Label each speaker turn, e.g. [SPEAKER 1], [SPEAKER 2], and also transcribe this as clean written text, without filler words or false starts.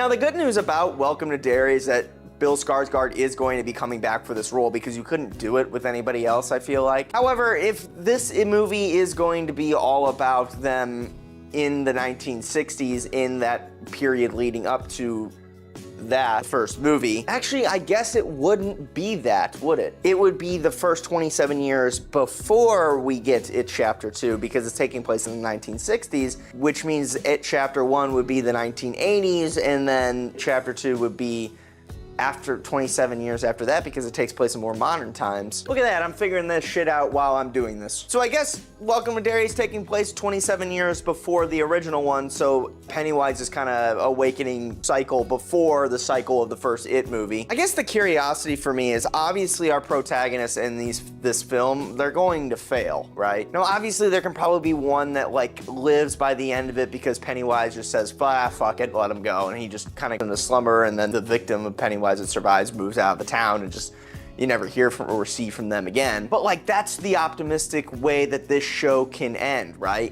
[SPEAKER 1] Now, the good news about Welcome to Derry is that Bill Skarsgård is going to be coming back for this role because you couldn't do it with anybody else, I feel like. However, if this movie is going to be all about them in the 1960s, in that period leading up to that first movie, actually, I guess it wouldn't be that, would it? It would be the first 27 years before we get It Chapter 2 because it's taking place in the 1960s, which means It Chapter 1 would be the 1980s, and then Chapter 2 would be after 27 years after that because it takes place in more modern times. Look at that, I'm figuring this shit out while I'm doing this. So I guess Welcome to Derry is taking place 27 years before the original one, so Pennywise is kind of awakening cycle before the cycle of the first It movie. I guess the curiosity for me is obviously our protagonists in this film, they're going to fail, right? Now obviously there can probably be one that like lives by the end of it because Pennywise just says, fuck it, let him go, and he just kind of in the slumber, and then the victim of Pennywise that survives moves out of the town and just you never hear from or see from them again. But like that's the optimistic way that this show can end, right?